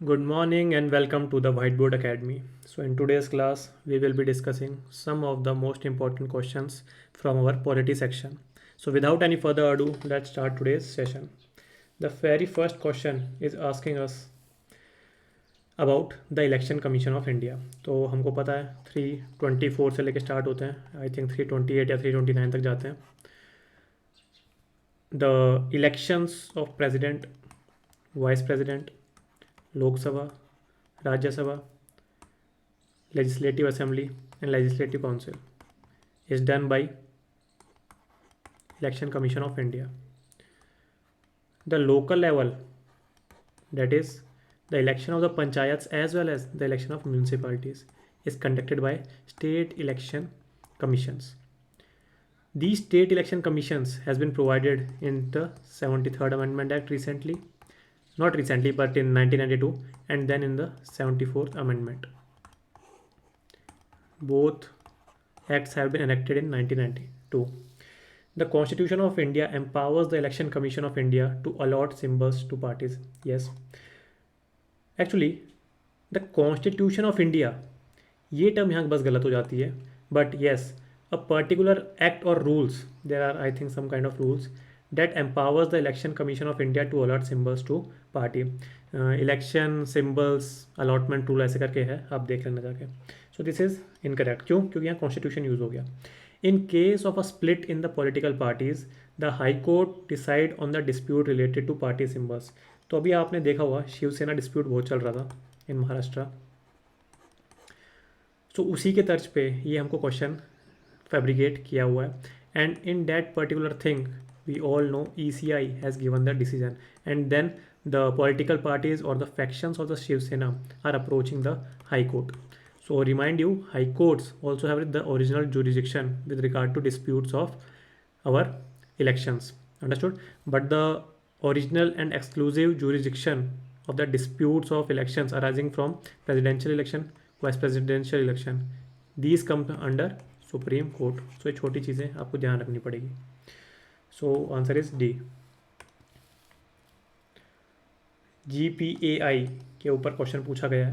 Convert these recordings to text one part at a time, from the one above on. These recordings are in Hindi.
Good morning and welcome to the Whiteboard Academy. So, in today's class, we will be discussing some of the most important questions from our polity section. So, without any further ado, let's start today's session. The very first question is asking us about the election commission of India. तो हमको पता है 324 से लेकर स्टार्ट होते हैं. आई थिंक 328 या 329 तक जाते हैं. The elections of president, vice president, Lok Sabha, Rajya Sabha, legislative assembly and legislative council is done by election commission of India. The local level, that is the election of the panchayats as well as the election of municipalities, is conducted by state election commissions. These state election commissions has been provided in the 73rd Amendment Act recently, not recently but in 1992, and then in the 74th Amendment. Both acts have been enacted in 1992. The Constitution of India empowers the Election Commission of India to allot symbols to parties. Yes. Actually, the Constitution of India, ये टर्म यहाँ बस गलत हो जाती है. But yes, a particular act or rules, there are I think some kind of rules that empowers the Election Commission of India to allot symbols to party. Election symbols allotment rule ऐसे करके है, आप देख लेना जाके. So this is incorrect. क्यों? क्योंकि यहाँ कॉन्स्टिट्यूशन यूज़ हो गया. In case of a split in the political parties, the high court decide on the dispute related to party symbols. तो अभी आपने देखा हुआ शिवसेना डिस्प्यूट बहुत चल रहा था इन महाराष्ट्र. सो उसी के तर्ज पे ये हमको क्वेश्चन फैब्रिकेट किया हुआ है. And in that particular thing we all know ECI has given the decision, and then the political parties or the factions of the Shiv Sena are approaching the High Court. So remind you, High Courts also have the original jurisdiction with regard to disputes of our elections. Understood? But the original and exclusive jurisdiction of the disputes of elections arising from presidential election, vice presidential election, these come under Supreme Court. So ये छोटी चीज़ें आपको ध्यान रखनी पड़ेगी. So answer is D. GPAI के ऊपर क्वेश्चन पूछा गया है.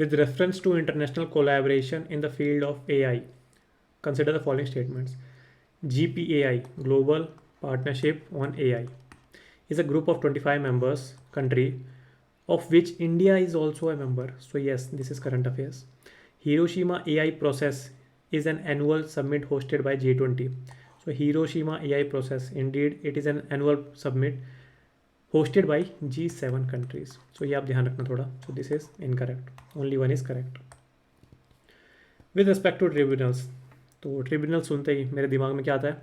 With reference to international collaboration in the field of AI, consider the following statements. GPAI, Global Partnership on AI, is a group of 25 members country, of which India is also a member. So yes, this is current affairs. Hiroshima AI process is an annual summit hosted by G20. So Hiroshima AI process, indeed it is an annual summit hosted by G7 countries. So ये आप ध्यान रखना थोड़ा. So this is incorrect. Only one is correct. With respect to tribunals, तो ट्रिब्यूनल सुनते ही मेरे दिमाग में क्या आता है?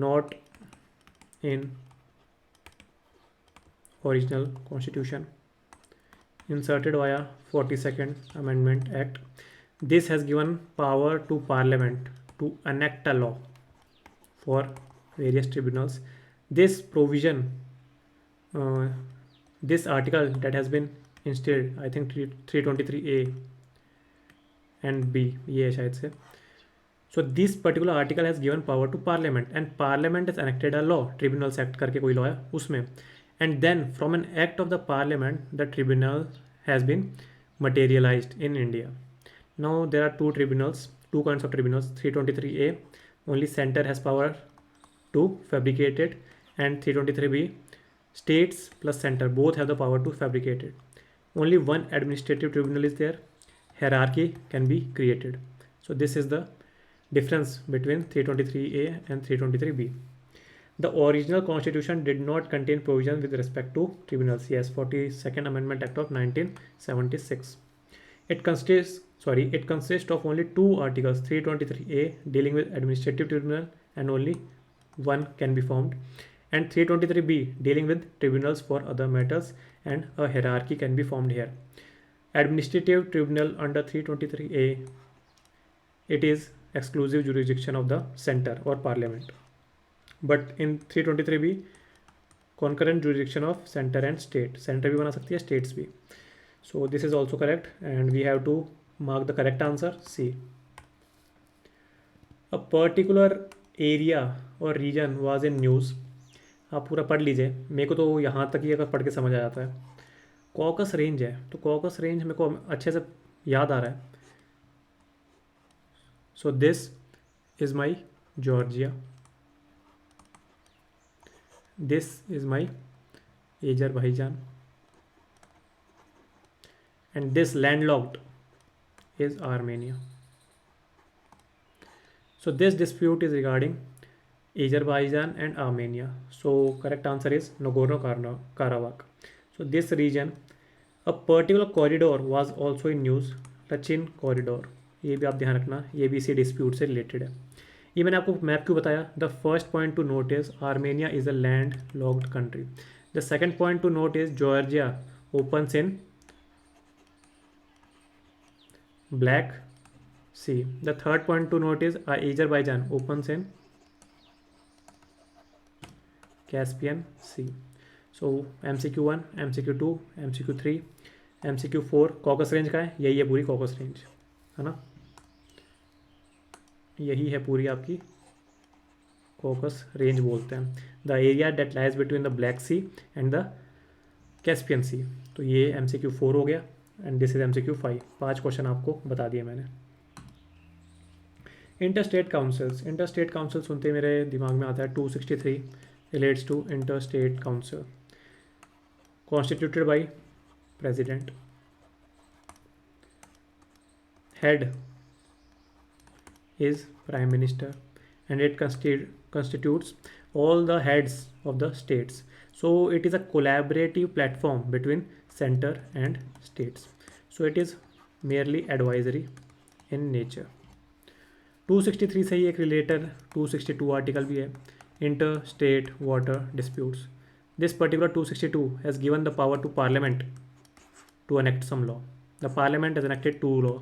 Not in original constitution, inserted via 42nd Amendment Act. This has given power to Parliament to enact a law for various tribunals. This provision, this article that has been instilled, I think 323A and B, ये है शायद से. So this particular article has given power to Parliament, and Parliament has enacted a law, Tribunals Act करके कोई law है उसमें, and then from an act of the Parliament, the tribunal has been materialized in India. Now there are two tribunals, two kinds of tribunals. 323A, only center has power to fabricate it, and 323B, states plus center both have the power to fabricate it. Only one administrative tribunal is there. Hierarchy can be created. So this is the difference between 323A and 323B. The original constitution did not contain provision with respect to tribunals. Yes, 42nd Amendment Act of 1976. It consists of only two articles, 323A dealing with administrative tribunal and only one can be formed, and 323B dealing with tribunals for other matters, and a hierarchy can be formed here. Administrative tribunal under 323A, it is exclusive jurisdiction of the center or Parliament, but in 323B concurrent jurisdiction of center and state. Center भी बना सकती है, states भी. So this is also correct, and we have to mark the correct answer, C. A particular area or region was in news. आप पूरा पढ़ लीजिए, मेरे को तो यहाँ तक ही अगर पढ़ के समझ आ जाता है. कॉकस रेंज है, तो कॉकस रेंज मेरे को अच्छे से याद आ रहा है. So this is my Georgia, this is my Azerbaijan, and this landlocked is Armenia. So this dispute is regarding Azerbaijan and Armenia. So correct answer is Nagorno-Karabakh. So this region, a particular corridor was also in news, Lachin corridor. ये भी आप ध्यान रखना, ये भी इसी डिस्प्यूट से रिलेटेड है. ये मैंने आपको मैप क्यों बताया. The first point two note is Armenia is a land locked country. The second point two note is Georgia opens in Black Sea. The third point to note is Azerbaijan opens in Caspian Sea. So MCQ1, MCQ2, MCQ3, MCQ4 caucus range का है, यही है पूरी कॉकस रेंज, है ना. यही है पूरी आपकी कॉकस रेंज बोलते हैं. The area that lies between the black sea and the Caspian sea. तो ये MCQ4 हो गया and this is MCQ5. 5 question आपको बता दिए मैंने. Interstate councils. इंटरस्टेट काउंसिल सुनते मेरे दिमाग में आता है 263 relates to interstate council, constituted by president. Head is prime minister and it constitutes all the heads of the states. So it is a collaborative platform between center and states. So it is merely advisory in nature. 263 से ही एक रिलेटेड 262 आर्टिकल भी है, interstate water disputes. This particular 262 has given the power to parliament to enact some law. The parliament has enacted 2 law,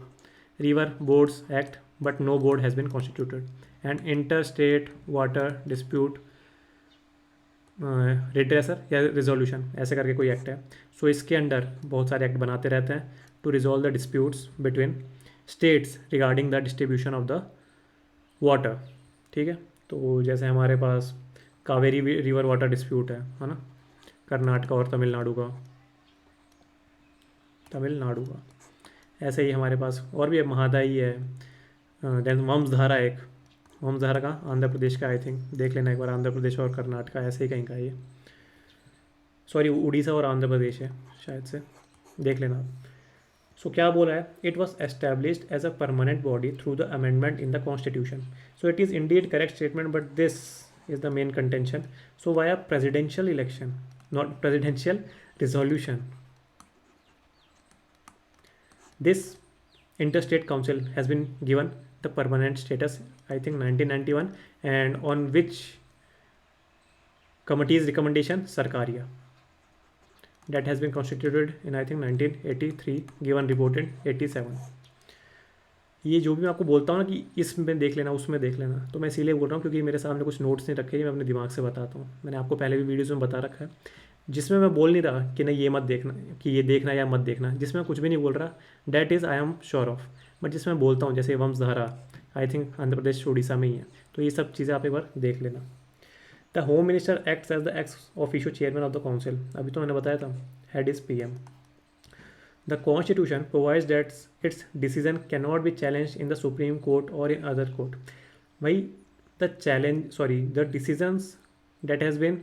River Boards Act, but no board has been constituted, and interstate water dispute redressor या रिजोल्यूशन ऐसे करके कोई एक्ट है. सो इसके अंडर बहुत सारे एक्ट बनाते रहते हैं to resolve the disputes between states regarding the distribution of the water. ठीक है, तो जैसे हमारे पास कावेरी रिवर वाटर डिस्प्यूट है ना, कर्नाटक और तमिलनाडु का. ऐसे ही हमारे पास और भी महादाई है. देन वंशधारा, एक वंशधारा का आंध्र प्रदेश का, आई थिंक देख लेना एक बार, आंध्र प्रदेश और कर्नाटक ऐसे ही कहीं का ये, सॉरी उड़ीसा और आंध्र प्रदेश है शायद से, देख लेना. सो क्या बोला है, it was established as a permanent body through the amendment in the constitution. So it is indeed correct statement, but this is the main contention. So via presidential election, not presidential resolution, this interstate council has been given the permanent status, I think 1991, and on which committee's recommendation, Sarkaria, that has been constituted in I think 1983, given report in 87. ये जो भी मैं आपको बोलता हूँ ना कि इसमें देख लेना उसमें देख लेना, तो मैं इसीलिए बोल रहा हूँ क्योंकि मेरे सामने कुछ नोट्स नहीं रखे, मैं अपने दिमाग से बताता हूँ. मैंने आपको पहले भी वीडियोज़ में बता रखा है, जिसमें मैं बोल नहीं रहा कि नहीं ये मत देखना, कि ये देखना या मत देखना, जिसमें कुछ भी नहीं बोल रहा, that is I am sure of. But जिसमें मैं बोलता हूँ जैसे वंशधारा, आई थिंक आंध्र प्रदेश उड़ीसा में ही है, तो ये सब चीज़ें आप एक बार देख लेना. The home minister acts as the ex officio chairman of the council. अभी तो मैंने बताया था, head is PM. The Constitution provides that its decision cannot be challenged in the Supreme Court or in other court. Why the decisions that has been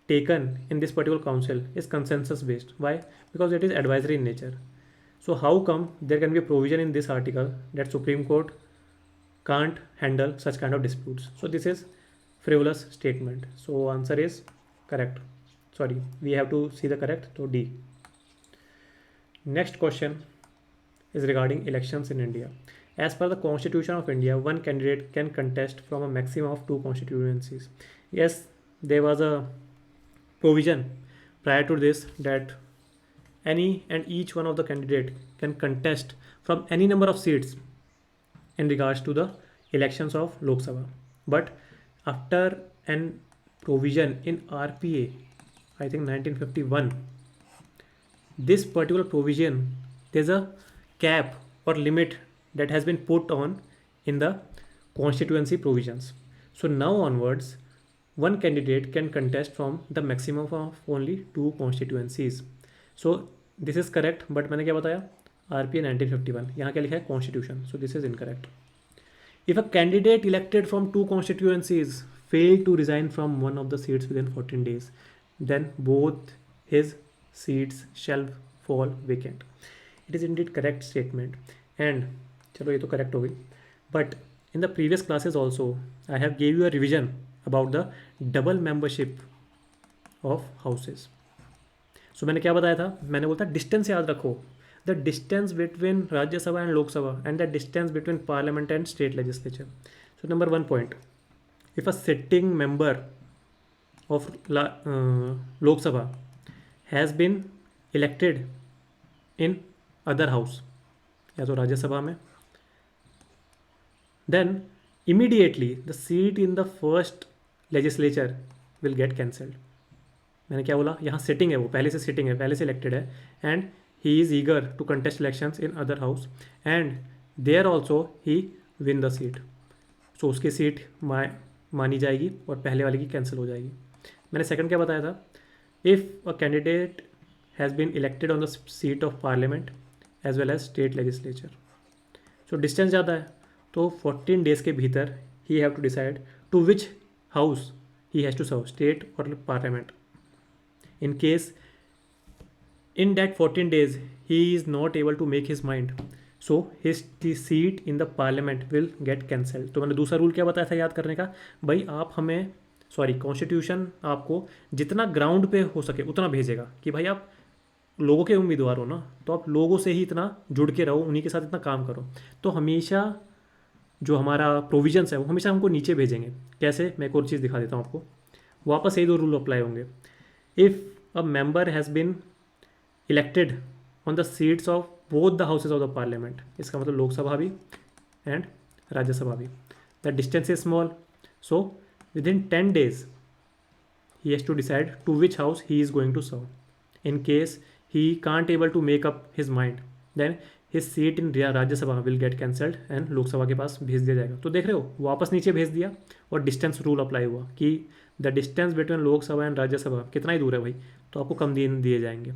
taken in this particular council is consensus based. Why? Because it is advisory in nature. So how come there can be a provision in this article that Supreme Court can't handle such kind of disputes? So this is frivolous statement. So answer is correct. Sorry, we have to see the correct. So D. Next question is regarding elections in India. As per the Constitution of India, one candidate can contest from a maximum of 2 constituencies. Yes, there was a provision prior to this that any and each one of the candidate can contest from any number of seats in regards to the elections of Lok Sabha. But after an provision in RPA, I think 1951, this particular provision, there's a cap or limit that has been put on in the constituency provisions. So now onwards, one candidate can contest from the maximum of only 2 constituencies. So this is correct, but मैंने क्या बताया, RPA 1951, यहाँ क्या लिखा है constitution, so this is incorrect. If a candidate elected from two constituencies fail to resign from one of the seats within 14 days, then both his seats shall fall vacant. It is indeed correct statement. And चलो ये तो correct हो गई. But in the previous classes also, I have gave you a revision about the double membership of houses. So मैंने क्या बताया था, मैंने बोलता डिस्टेंस याद रखो, the distance between Rajya Sabha and Lok Sabha and the distance between parliament and state legislature. So number 1 point, if a sitting member of Lok Sabha has been elected in other house, या तो राज्यसभा में, then immediately the seat in the first legislature will get cancelled. मैंने क्या बोला, यहाँ सिटिंग है, वो पहले से सिटिंग है, पहले से इलेक्टेड है, and he is eager to contest elections in other house and there also he win the seat. So उसकी सीट मानी जाएगी और पहले वाले की कैंसिल हो जाएगी. मैंने सेकंड क्या बताया था, if a candidate has been elected on the seat of parliament as well as state legislature. So distance ज़्यादा है, तो 14 डेज़ के भीतर ही have to decide to which house he has to serve, state और parliament. In case in that 14 days he is not able to make his mind, so his seat in the parliament will get cancelled. तो मैंने दूसरा रूल क्या बताया था याद करने का, भाई आप हमें कॉन्स्टिट्यूशन आपको जितना ग्राउंड पे हो सके उतना भेजेगा कि भाई आप लोगों के उम्मीदवार हो ना, तो आप लोगों से ही इतना जुड़ के रहो, उन्हीं के साथ इतना काम करो. तो हमेशा जो हमारा प्रोविजंस है वो हमेशा हमको नीचे भेजेंगे. कैसे, मैं एक और चीज़ दिखा देता हूँ आपको, वापस यही दो रूल अप्लाई होंगे. If a member has been elected on the seats of both the houses of the parliament, इसका मतलब लोकसभा भी एंड राज्यसभा भी, the distance is small, so within 10 days he has to decide to which house he is going to serve. In case he can't able to make up his mind, then his seat in Rajya Sabha will get cancelled and Lok Sabha के पास भेज दिया जाएगा. तो देख रहे हो, वापस नीचे भेज दिया और डिस्टेंस रूल अप्लाई हुआ कि the distance between Lok Sabha and Rajya Sabha कितना ही दूर है भाई, तो आपको कम दिन दिए जाएंगे.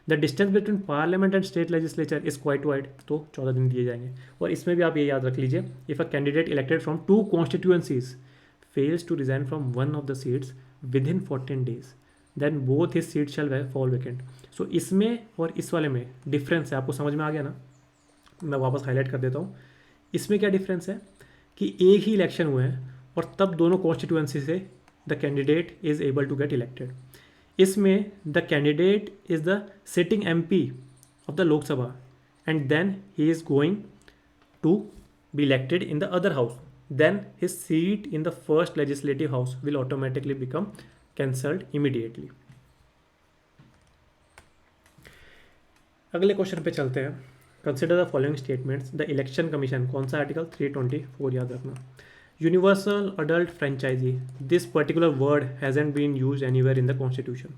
The distance between parliament and state legislature is quite wide, तो 14 दिन दिए जाएंगे. और इसमें भी आप ये याद रख लीजिए, if a candidate elected from 2 constituencies fails to resign from one of the seats within 14 days, then both his seats shall fall vacant. सो इसमें और इस वाले में डिफरेंस है, आपको समझ में आ गया ना. मैं वापस हाईलाइट कर देता हूँ. इसमें क्या डिफरेंस है कि एक ही इलेक्शन हुए हैं और तब दोनों कॉन्स्टिट्यूएंसी से the candidate is able to get elected. इसमें the candidate is the sitting MP of the Lok Sabha and then he is going to be elected in the other house, then his seat in the first legislative house will automatically become cancelled immediately. अगले क्वेश्चन पे चलते हैं. Consider the following statements. The election commission, कौन सा आर्टिकल, 324 याद रखना. Universal adult franchise, this particular word hasn't been used anywhere in the constitution.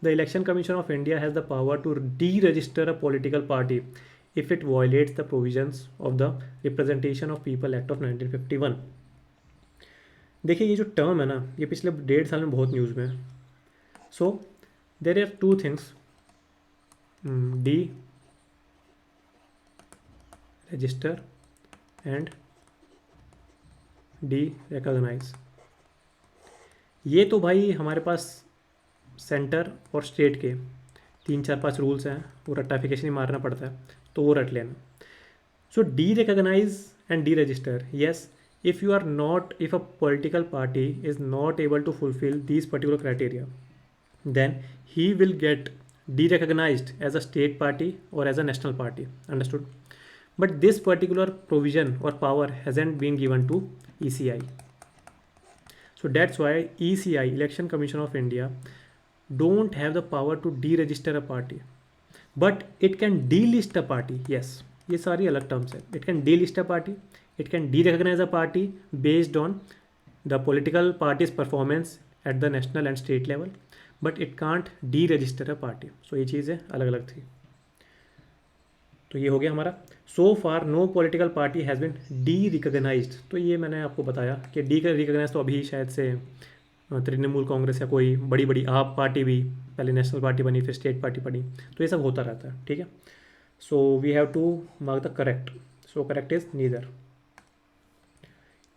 The election commission of India has the power to deregister a political party if it violates the provisions of the Representation of People Act of 1951. देखिए ये जो टर्म है ना, ये पिछले 1.5 साल में बहुत न्यूज़ में है. So there are 2 things, deregister and derecognise. ये तो भाई हमारे पास सेंटर और स्टेट के 3-4-5 रूल्स हैं, वो रट्टाफिकेशन ही मारना पड़ता है, तो वो रट लेना. So derecognise and deregister, yes, if you are not, if a political party is not able to fulfil this particular criteria, then he will get derecognised as a state party और as a national party. Understood. But this particular provision और power hasn't been given to ECI. So that's why ECI, Election Commission of India, don't have the power to deregister a party, but it can delist a party. Yes, ये सारी अलग टर्म्स है. It can delist a party, it can derecognize a party based on the political party's performance at the national and state level, but it can't deregister a party. So ये चीज़ें अलग अलग थी. तो ये हो गया हमारा. So far no political party has been derecognised. तो ये मैंने आपको बताया कि डी रिकॉग्नाइज तो अभी शायद से तृणमूल कांग्रेस या कोई बड़ी बड़ी आप पार्टी भी, पहले नेशनल पार्टी बनी फिर स्टेट पार्टी बनी, तो ये सब होता रहता है, ठीक है। So we have to mark the correct, so correct is neither.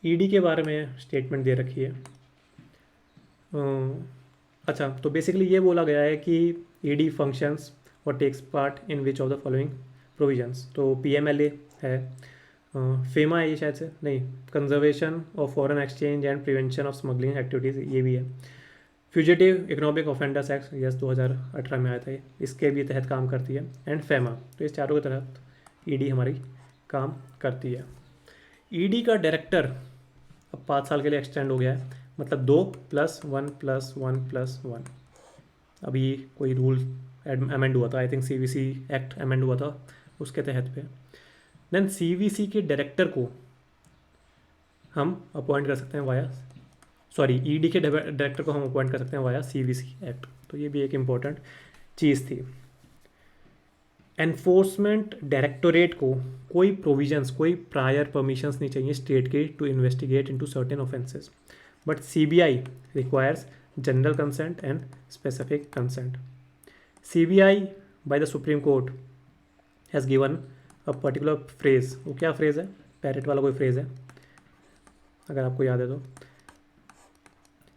ED के बारे में स्टेटमेंट दे रखी है। अच्छा, तो बेसिकली ये बोला गया है कि ईडी फंक्शंस और takes part in which of the following provisions, तो पीएमएलए है, फेमा है ये शायद से, नहीं, conservation of foreign exchange and prevention of smuggling activities ये भी है। Fugitive economic offenders act yes 2018 में आया था ये, इसके भी तहत काम करती है, एंड फेमा, तो इस चारों के तहत ईडी हमारी काम करती है। ईडी का डायरेक्टर अब 5 साल के लिए एक्सटेंड हो गया है, मतलब 2+1+1+1। अभी कोई रूल अमेंड हुआ था, I think CVC act amend हुआ था, उसके तहत पे। देन सीवीसी के डायरेक्टर को हम अपॉइंट कर सकते हैं वाया, सॉरी ईडी के डायरेक्टर को हम अपॉइंट कर सकते हैं वाया सीवीसी एक्ट, तो ये भी एक इम्पॉर्टेंट चीज़ थी। एनफोर्समेंट डायरेक्टोरेट को कोई प्रोविजंस, कोई प्रायर परमिशंस नहीं चाहिए स्टेट के to investigate into certain offences, but CBI requires general consent and specific consent. CBI by the supreme court has given a particular phrase, वो क्या फ्रेज है, पैरेट वाला कोई फ्रेज है अगर आपको याद है तो,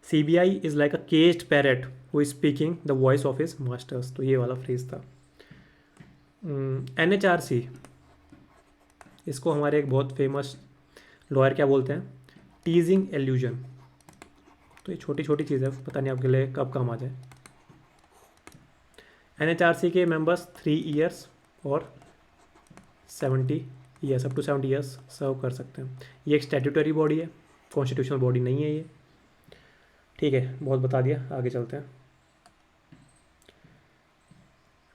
CBI is like a caged parrot who is speaking the voice of his masters, तो ये वाला फ्रेज था। एनएचआरसी, इसको हमारे एक बहुत फेमस लॉयर क्या बोलते हैं, टीजिंग एल्यूजन, तो ये छोटी छोटी चीज़ है, पता नहीं आपके लिए कब काम आ जाए। एनएचआरसी के मेंबर्स 3 ईयर्स और 70 ईयर्स, अप टू 70 ईयर्स सर्व कर सकते हैं। ये एक स्टैट्यूटरी बॉडी है, कॉन्स्टिट्यूशनल बॉडी नहीं है ये, ठीक है, बहुत बता दिया, आगे चलते हैं।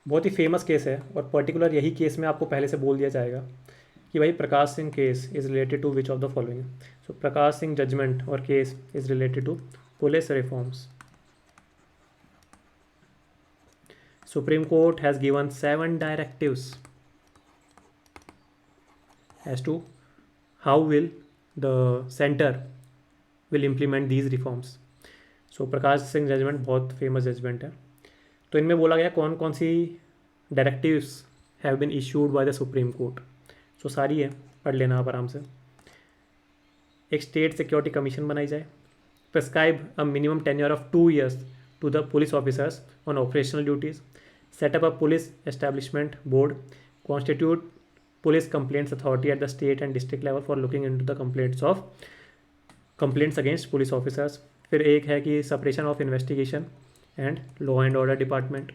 बहुत ही फेमस केस है, और पर्टिकुलर यही केस में आपको पहले से बोल दिया जाएगा कि भाई Prakash Singh case is related to which of the following. So Prakash Singh judgement और case is related to police reforms. Supreme court has given 7 directives as to how will the center will implement these reforms. So Prakash Singh judgement बहुत फेमस जजमेंट है, तो इनमें बोला गया कौन कौन सी directives have been issued by the supreme court. So सारी है, पढ़ लेना आप आराम से। एक स्टेट सिक्योरिटी कमीशन बनाई जाए, prescribe a minimum tenure of 2 years to the police officers on operational duties, set up a police establishment board, constitute police complaints authority at the state and district level for looking into the complaints against police officers. फिर एक है कि separation of investigation and law and order department,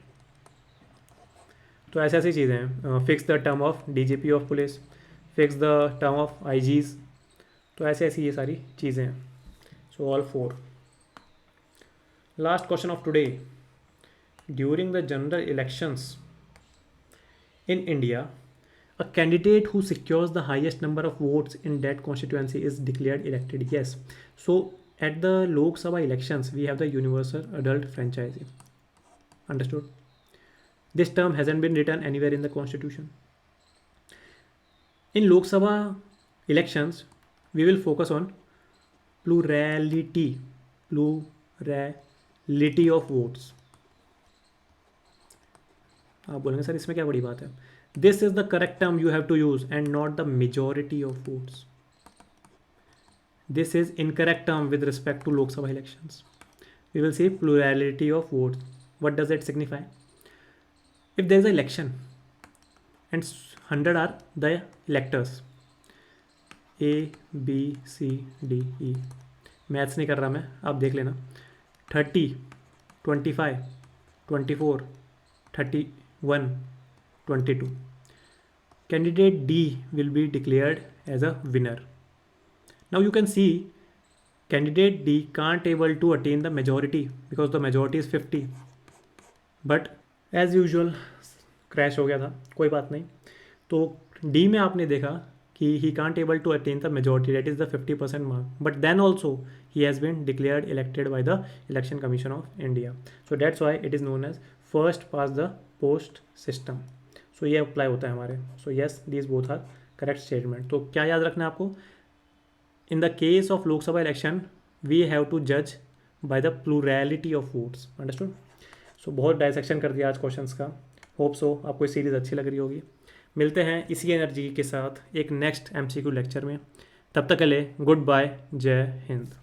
तो ऐसी ऐसी चीज़ें हैं। Fix the term of DGP of police, fix the term of IGs, तो ऐसे ऐसी ये सारी चीज़ें हैं। So all 4। Last question of today, during the general elections in India, a candidate who secures the highest number of votes in that constituency is declared elected. Yes, so at the Lok Sabha elections we have the universal adult franchise. Understood? This term hasn't been written anywhere in the constitution. In Lok Sabha elections we will focus on plurality of votes. आप बोलेंगे सर इसमें क्या बड़ी बात है, this is the correct term you have to use and not the majority of votes. This is incorrect term with respect to Lok Sabha elections. We will see plurality of votes, what does it signify? If there is a election and 100 are the electors, ABCDE, maths नहीं कर रहा मैं, आप देख लेना, 30, 25, 24, 31, 22. Candidate D will be declared as a winner. Now you can see candidate D can't able to attain the majority because the majority is 50. But as usual crash हो गया था, कोई बात नहीं। तो D में आपने देखा कि he can't able to attain the majority, that is the 50% mark. But then also he has been declared elected by the Election Commission of India. So that's why it is known as first past the post system. सो ये अप्लाई होता है हमारे। So yes, these both are correct statement. तो क्या याद रखना है आपको, in the case of Lok Sabha election we have to जज by the plurality of votes. Understood. So बहुत डायसेक्शन कर दिया आज क्वेश्चंस का। होप सो आपको ये सीरीज़ अच्छी लग रही होगी। मिलते हैं इसी एनर्जी के साथ एक नेक्स्ट MCQ लेक्चर में। तब तक के लिए गुड बाय, जय हिंद।